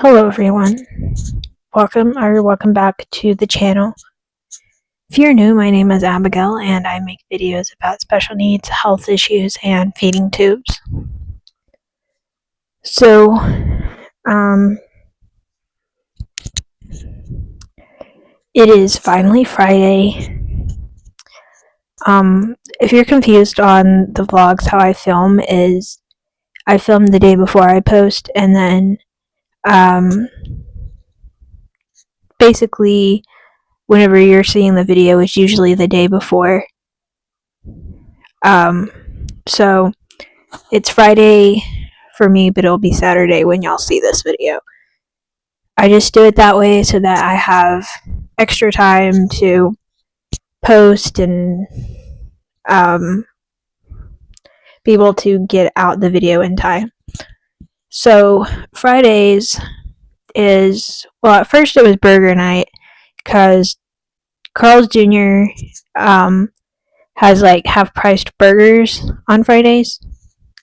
Hello everyone. Welcome back to the channel. If you're new, my name is Abigail and I make videos about special needs, health issues, and feeding tubes. So, it is finally Friday. If you're confused on the vlogs, how I film is I film the day before I post, and then, basically, whenever you're seeing the video, it's usually the day before. So it's Friday for me, but it'll be Saturday when y'all see this video. I just do it that way so that I have extra time to post and be able to get out the video in time. So Fridays is, well, at first it was burger night because Carl's Jr. Has like half-priced burgers on Fridays,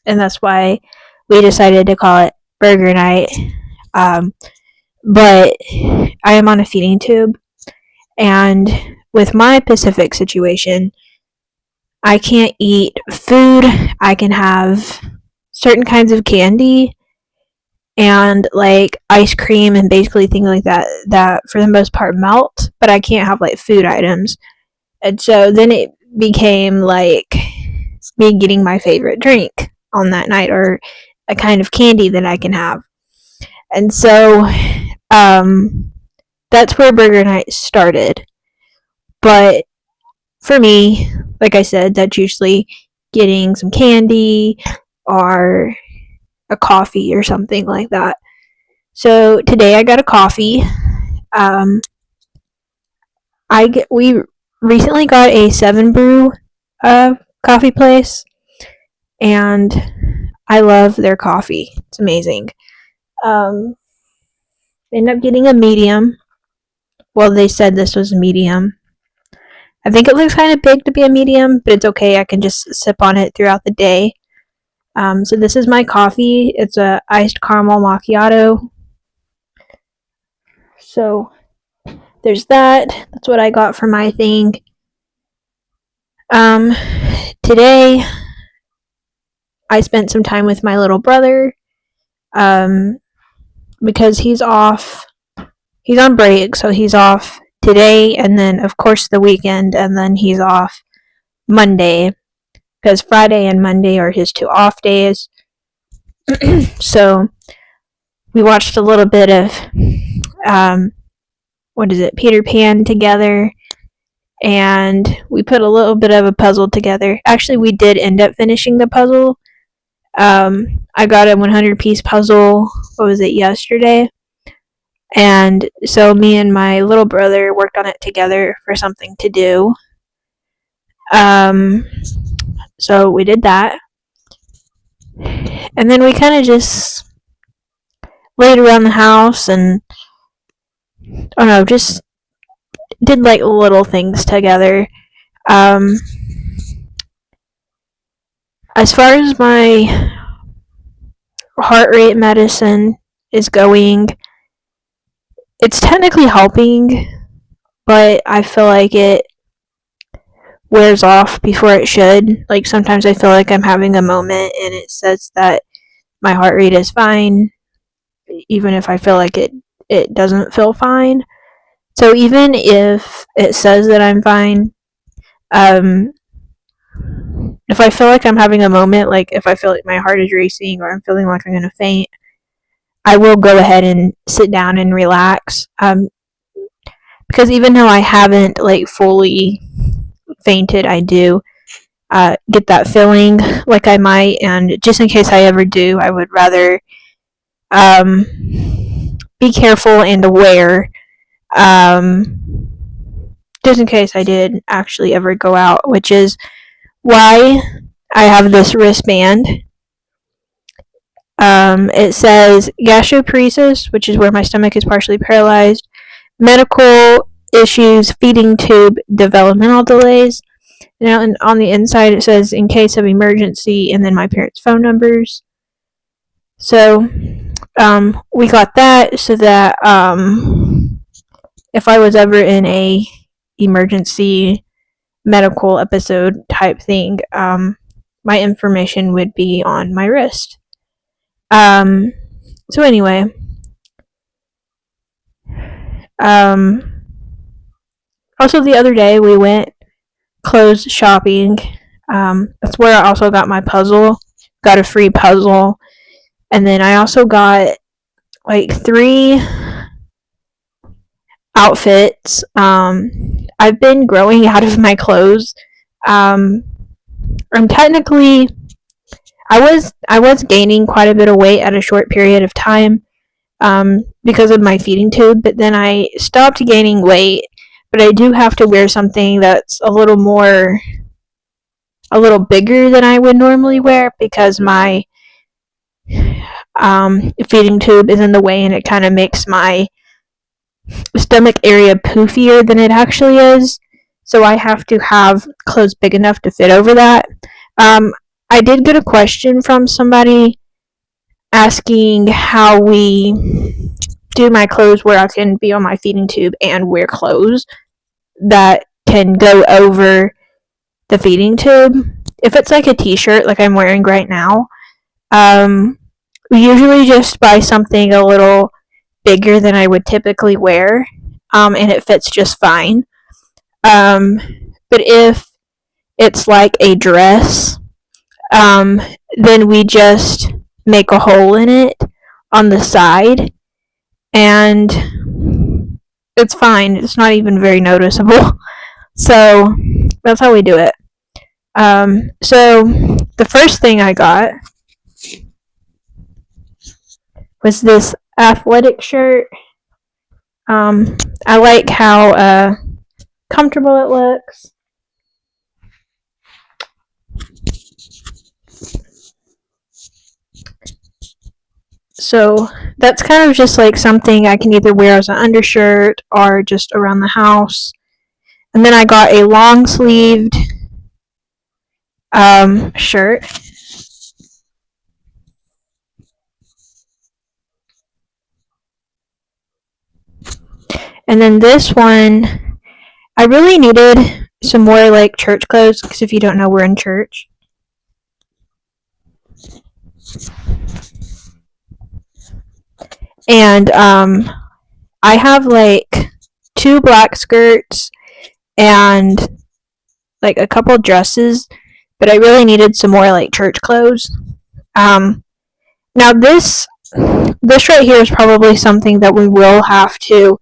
and that's why we decided to call it burger night. But I am on a feeding tube, and with my specific situation, I can't eat food. I can have certain kinds of candy and like ice cream and basically things like that for the most part melt, but I can't have like food items. And so then it became like me getting my favorite drink on that night or a kind of candy that I can have. And so that's where burger night started. But for me, like I said, that's usually getting some candy or a coffee or something like that. So today I got a coffee. We recently got a 7 Brew coffee place, and I love their coffee. It's amazing. Ended up getting a medium. Well, they said this was a medium. I think it looks kind of big to be a medium, but it's okay. I can just sip on it throughout the day. So this is my coffee. It's a iced caramel macchiato. So there's that. That's what I got for my thing. Today I spent some time with my little brother. Because he's off. He's on break, so he's off today, and then of course the weekend, and then he's off Monday, because Friday and Monday are his 2 off days. So we watched a little bit of Peter Pan together, and we put a little bit of a puzzle together. Actually, we did end up finishing the puzzle. I got a 100-piece puzzle, yesterday? And so me and my little brother worked on it together for something to do. So we did that. And then we kind of just laid around the house and, just did like little things together. As far as my heart rate medicine is going, it's technically helping, but I feel like it wears off before it should. Like sometimes I feel like I'm having a moment and it says that my heart rate is fine, even if I feel like it doesn't feel fine. So even if it says that I'm fine, if I feel like I'm having a moment, like if I feel like my heart is racing or I'm feeling like I'm gonna faint, I will go ahead and sit down and relax. Because even though I haven't like fully fainted, I do get that feeling like I might, and just in case I ever do, I would rather be careful and aware, just in case I did actually ever go out, which is why I have this wristband. It says gastroparesis, which is where my stomach is partially paralyzed, medical issues, feeding tube, developmental delays. And on the inside it says in case of emergency, and then my parents' phone numbers. So we got that so that if I was ever in a emergency medical episode type thing, my information would be on my wrist. So anyway, also the other day we went clothes shopping. That's where I also got my puzzle. Got a free puzzle. And then I also got like 3 outfits. I've been growing out of my clothes. I'm technically I was gaining quite a bit of weight at a short period of time because of my feeding tube, but then I stopped gaining weight. But I do have to wear something that's a little bigger than I would normally wear because my feeding tube is in the way and it kind of makes my stomach area poofier than it actually is. So I have to have clothes big enough to fit over that. I did get a question from somebody asking how we do my clothes where I can be on my feeding tube and wear clothes that can go over the feeding tube. If it's like a t-shirt like I'm wearing right now, we usually just buy something a little bigger than I would typically wear, and it fits just fine. But if it's like a dress, then we just make a hole in it on the side, and it's fine. It's not even very noticeable. So that's how we do it. So the first thing I got was this athletic shirt. I like how comfortable it looks. So that's kind of just like something I can either wear as an undershirt or just around the house. And then I got a long sleeved shirt. And then this one, I really needed some more like church clothes because if you don't know, we're in church. And I have like 2 black skirts and like a couple dresses, but I really needed some more like church clothes. Now this right here is probably something that we will have to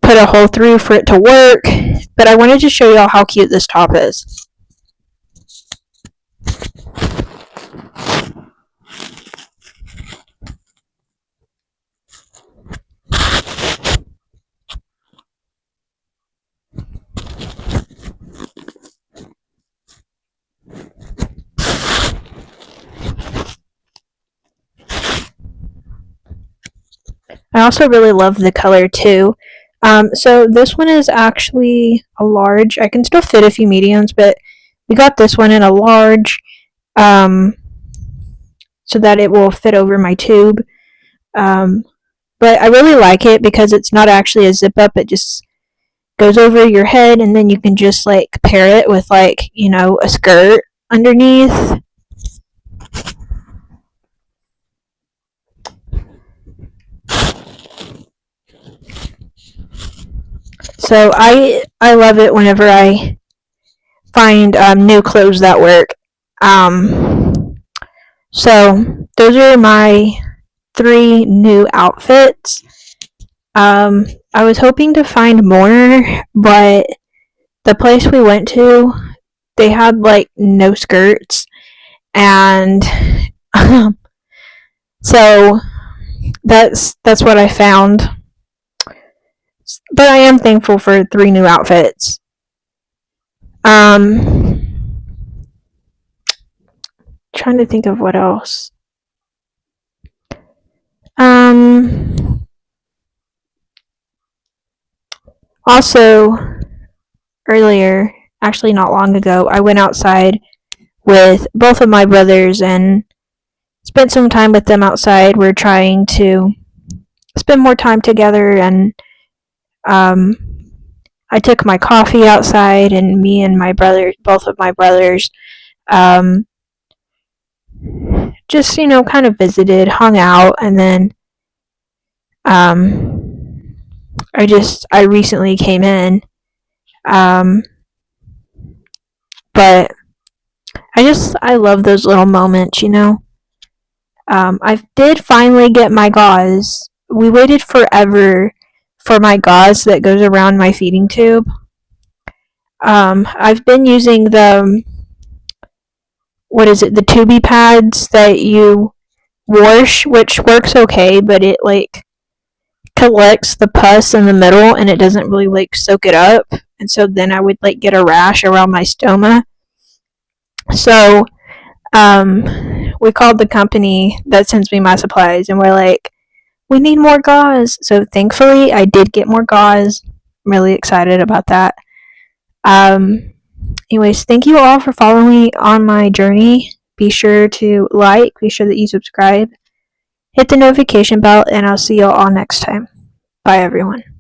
put a hole through for it to work, but I wanted to show y'all how cute this top is. I also really love the color too. So this one is actually a large. I can still fit a few mediums, but we got this one in a large so that it will fit over my tube. But I really like it because it's not actually a zip up. It just goes over your head and then you can just like pair it with like, a skirt underneath. So I love it whenever I find new clothes that work. So those are my 3 new outfits. I was hoping to find more, but the place we went to, they had like no skirts, and so that's what I found. But I am thankful for 3 new outfits. Trying to think of what else. Also, earlier, actually not long ago, I went outside with both of my brothers and spent some time with them outside. We're trying to spend more time together, and I took my coffee outside, and me and my brother, both of my brothers, just, kind of visited, hung out, and then I recently came in, but I love those little moments. I did finally get my gauze. We waited forever for my gauze that goes around my feeding tube. I've been using the Tubi pads that you wash, which works okay, but it collects the pus in the middle and it doesn't really soak it up, and so then I would get a rash around my stoma. So we called the company that sends me my supplies, and we're like, we need more gauze. So thankfully I did get more gauze. I'm really excited about that. Anyways, thank you all for following me on my journey. Be sure to be sure that you subscribe, hit the notification bell, and I'll see you all next time. Bye, everyone.